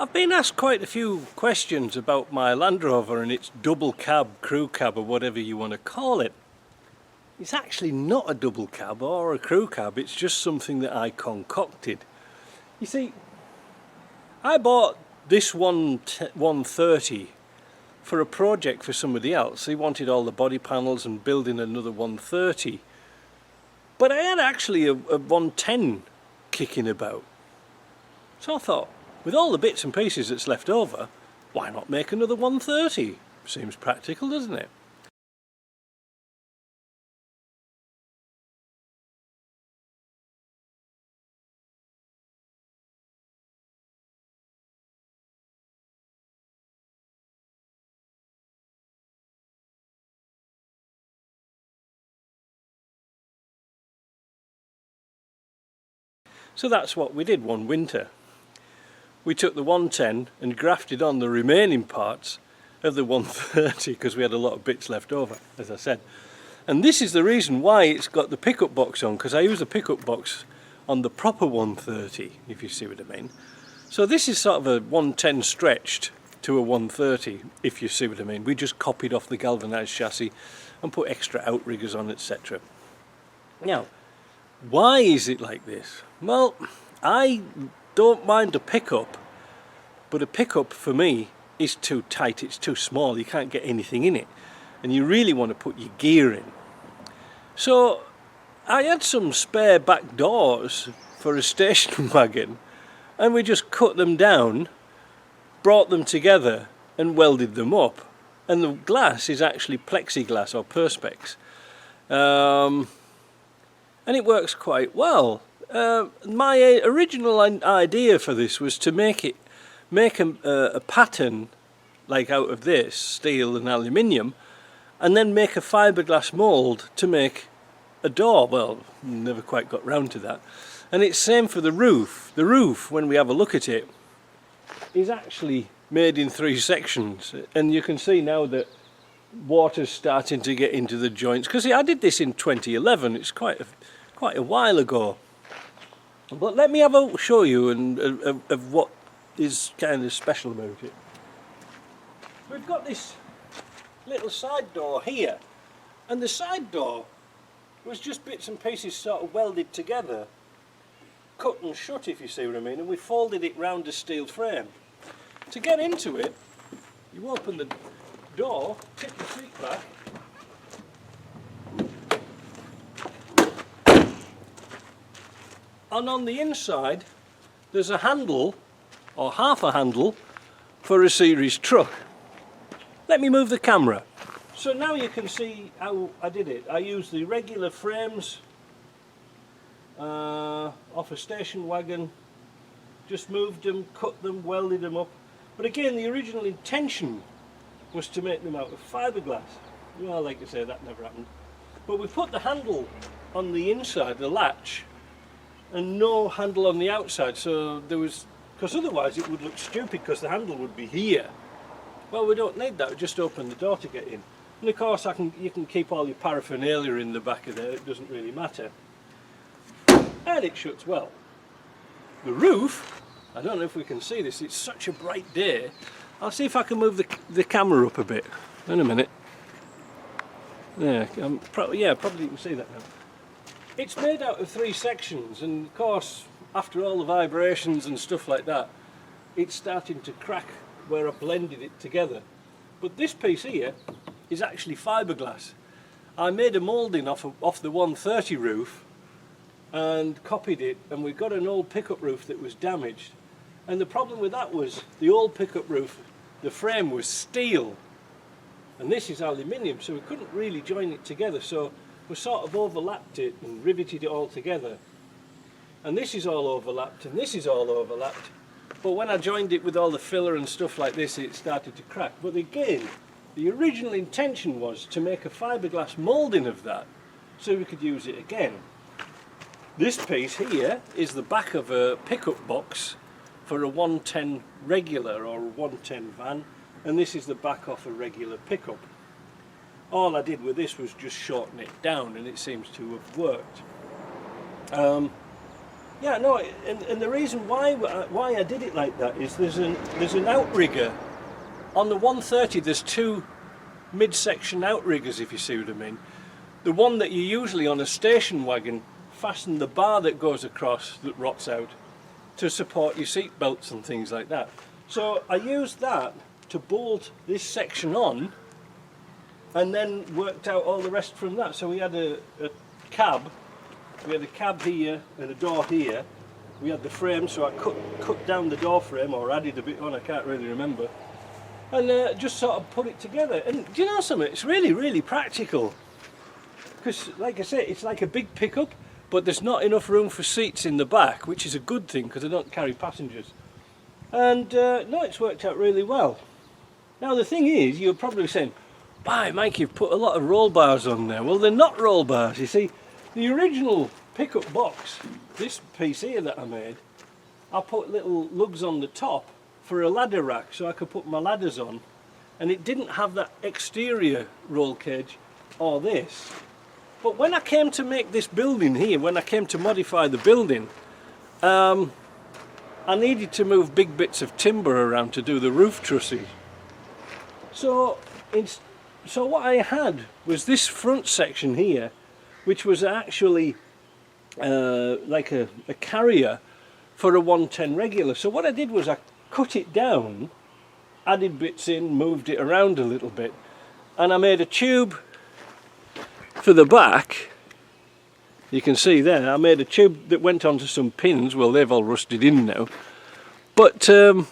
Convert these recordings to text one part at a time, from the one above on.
I've been asked quite a few questions about my Land Rover and its double cab, crew cab or whatever you want to call it. It's actually not a double cab or a crew cab, it's just something that I concocted. You see, I bought this 130 for a project for somebody else. He wanted all the body panels and building another 130. But I had actually a 110 kicking about. So I thought, with all the bits and pieces that's left over, why not make another 130? Seems practical, doesn't it? So that's what we did one winter. We took the 110 and grafted on the remaining parts of the 130 because we had a lot of bits left over, as I said. And this is the reason why it's got the pickup box on, because I use a pickup box on the proper 130, if you see what I mean. So this is sort of a 110 stretched to a 130, if you see what I mean. We just copied off the galvanised chassis and put extra outriggers on, etc. Now, why is it like this? Well, I don't mind a pickup, but a pickup for me is too tight, it's too small, you can't get anything in it, and you really want to put your gear in. So I had some spare back doors for a station wagon, and we just cut them down, brought them together and welded them up, and the glass is actually plexiglass or perspex. And it works quite well. My original idea for this was to make a pattern like out of this, steel and aluminium, and then make a fiberglass mould to make a door. Well, never quite got round to that. And it's same for the roof. The roof, when we have a look at it, is actually made in 3 sections, and you can see now that water's starting to get into the joints, because I did this in 2011. It's quite a while ago. But let me show you of what is kind of special about it. We've got this little side door here, and the side door was just bits and pieces sort of welded together, cut and shut, if you see what I mean, and we folded it round a steel frame. To get into it, you open the door, tip the seat back, and on the inside there's a handle, or half a handle, for a series truck. Let me move the camera. So now you can see how I did it. I used the regular frames off a station wagon, just moved them, cut them, welded them up. But again, the original intention was to make them out of fiberglass. Well, like I say, that never happened. But we put the handle on the inside, the latch, and no handle on the outside, so there was, because otherwise it would look stupid because the handle would be here. Well, we don't need that, we just open the door to get in. And of course you can keep all your paraphernalia in the back of there, it doesn't really matter. And it shuts well. The roof, I don't know if we can see this, it's such a bright day. I'll see if I can move the camera up a bit. In a minute. There, probably you can see that now. It's made out of 3 sections, and of course after all the vibrations and stuff like that, it's starting to crack where I blended it together. But this piece here is actually fiberglass. I made a moulding off the 130 roof and copied it, and we got an old pickup roof that was damaged, and the problem with that was the old pickup roof, the frame was steel and this is aluminium, so we couldn't really join it together, so we sort of overlapped it and riveted it all together. And this is all overlapped and this is all overlapped, but when I joined it with all the filler and stuff like this, it started to crack. But again, the original intention was to make a fiberglass moulding of that so we could use it again. This piece here is the back of a pickup box for a 110 regular or a 110 van, and this is the back off a regular pickup. All I did with this was just shorten it down, and it seems to have worked. Yeah, no, and the reason why I did it like that is there's an outrigger on the 130. There's two mid-section outriggers, if you see what I mean. The one that you usually on a station wagon fasten the bar that goes across that rots out to support your seat belts and things like that. So I used that to bolt this section on, and then worked out all the rest from that. So we had a cab. We had a cab here and a door here. We had the frame, so I cut down the door frame, or added a bit on, I can't really remember. And just sort of put it together. And do you know something? It's really, really practical. Because, like I say, it's like a big pickup, but there's not enough room for seats in the back, which is a good thing because I don't carry passengers. And no, it's worked out really well. Now the thing is, you're probably saying, "Why, Mike, you've put a lot of roll bars on there." Well, they're not roll bars, you see. The original pickup box, this piece here that I made, I put little lugs on the top for a ladder rack so I could put my ladders on, and it didn't have that exterior roll cage or this. But when I came to make this building here, when I came to modify the building, I needed to move big bits of timber around to do the roof trusses. So what I had was this front section here, which was actually like a carrier for a 110 regular. So what I did was I cut it down, added bits in, moved it around a little bit, and I made a tube for the back. You can see there, I made a tube that went onto some pins. Well, they've all rusted in now. But I'm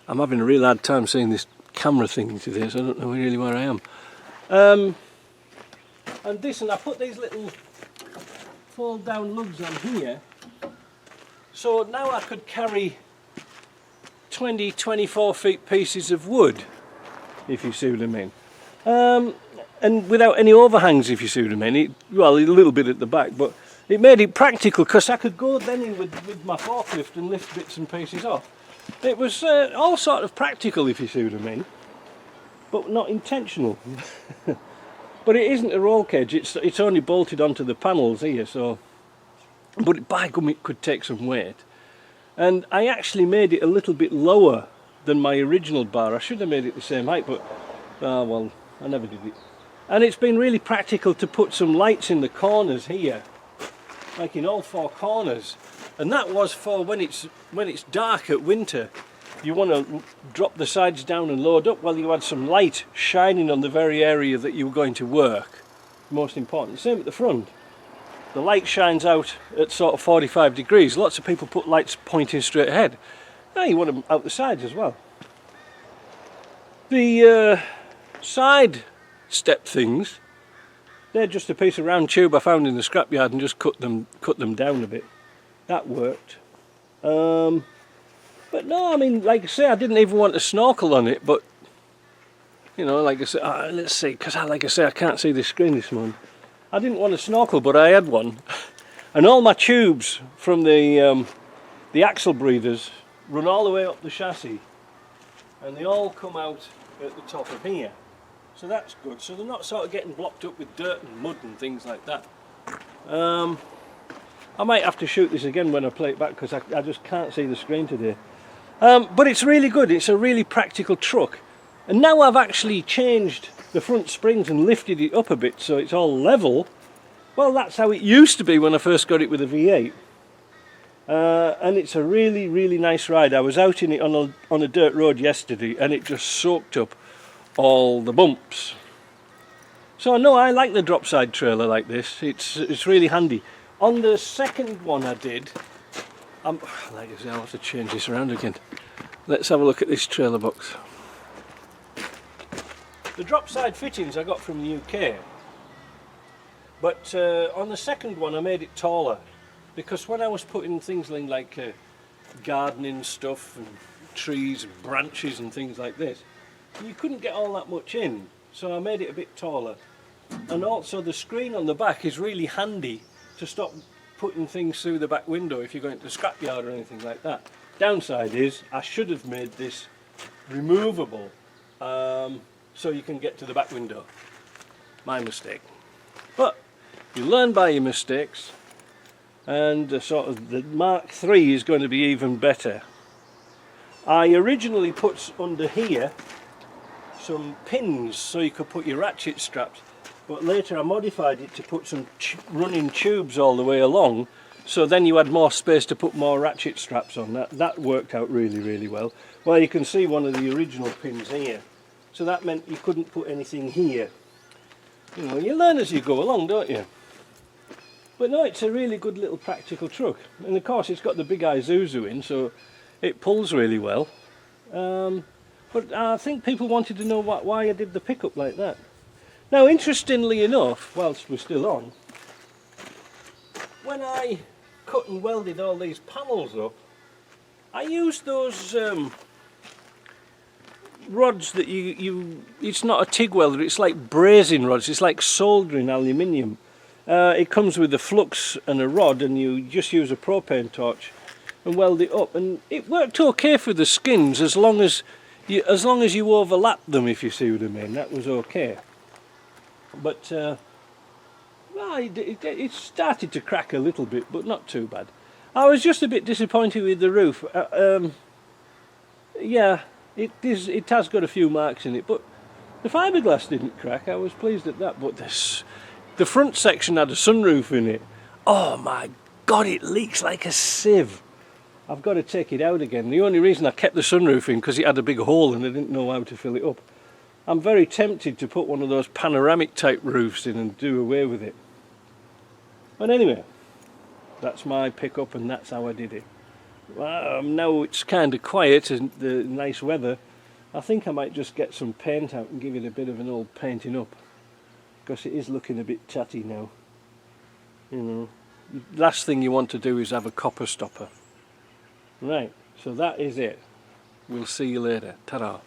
having a real hard time seeing this camera thing today, so I don't know really where I am. And this, and I put these little fold down lugs on here, so now I could carry 24 feet pieces of wood, if you see what I mean, and without any overhangs, if you see what I mean. Well, a little bit at the back, but it made it practical because I could go then in with my forklift and lift bits and pieces off. It was all sort of practical, if you see what I mean, but not intentional. But it isn't a roll cage, it's only bolted onto the panels here, so, but by gum, it could take some weight. And I actually made it a little bit lower than my original bar. I should have made it the same height, but well, I never did it. And it's been really practical to put some lights in the corners here, like in all four corners. And that was for when it's dark at winter. You want to drop the sides down and load up, well, you had some light shining on the very area that you were going to work. Most important. Same at the front. The light shines out at sort of 45 degrees. Lots of people put lights pointing straight ahead. Now you want them out the sides as well. The side step things, they're just a piece of round tube I found in the scrapyard and just cut them down a bit. That worked. But no, I mean, like I say, I didn't even want to snorkel on it, but, you know, like I say, let's see, because like I say, I can't see the screen this morning. I didn't want to snorkel, but I had one. And all my tubes from the axle breathers run all the way up the chassis, and they all come out at the top of here. So that's good, so they're not sort of getting blocked up with dirt and mud and things like that. I might have to shoot this again when I play it back because I just can't see the screen today. But it's really good, it's a really practical truck. And now I've actually changed the front springs and lifted it up a bit so it's all level. Well, that's how it used to be when I first got it with a V8. And it's a really, really nice ride. I was out in it on a dirt road yesterday and it just soaked up all the bumps. So no, I like the drop side trailer like this. It's really handy. On the second one I did, like I say, I'll have to change this around again. Let's have a look at this trailer box. The drop side fittings I got from the UK, but on the second one I made it taller because when I was putting things in like gardening stuff and trees and branches and things like this, you couldn't get all that much in, so I made it a bit taller. And also the screen on the back is really handy to stop putting things through the back window if you're going to the scrapyard or anything like that. Downside is I should have made this removable so you can get to the back window. My mistake. But you learn by your mistakes. and the Mark III is going to be even better. I originally put under here some pins so you could put your ratchet straps, but later I modified it to put some running tubes all the way along, so then you had more space to put more ratchet straps on. That worked out really, really well. Well, you can see one of the original pins here, so that meant you couldn't put anything here. You know, you learn as you go along, don't you? But no, it's a really good little practical truck, and of course it's got the big Isuzu in, so it pulls really well. But I think people wanted to know why I did the pickup like that. Now, interestingly enough, whilst we're still on, when I cut and welded all these panels up, I used those rods that it's not a TIG welder, it's like brazing rods, it's like soldering aluminium. It comes with a flux and a rod, and you just use a propane torch and weld it up, and it worked okay for the skins as long as you overlap them, if you see what I mean. That was okay. But well, it started to crack a little bit, but not too bad. I was just a bit disappointed with the roof. Yeah, it has got a few marks in it, but the fiberglass didn't crack. I was pleased at that. But the front section had a sunroof in it. Oh my God, it leaks like a sieve. I've got to take it out again. The only reason I kept the sunroof in because it had a big hole and I didn't know how to fill it up. I'm very tempted to put one of those panoramic type roofs in and do away with it. But anyway, that's my pickup and that's how I did it. Now it's kind of quiet and the nice weather. I think I might just get some paint out and give it a bit of an old painting up, because it is looking a bit tatty now. You know, last thing you want to do is have a copper stopper. Right, so that is it. We'll see you later. Ta-ra.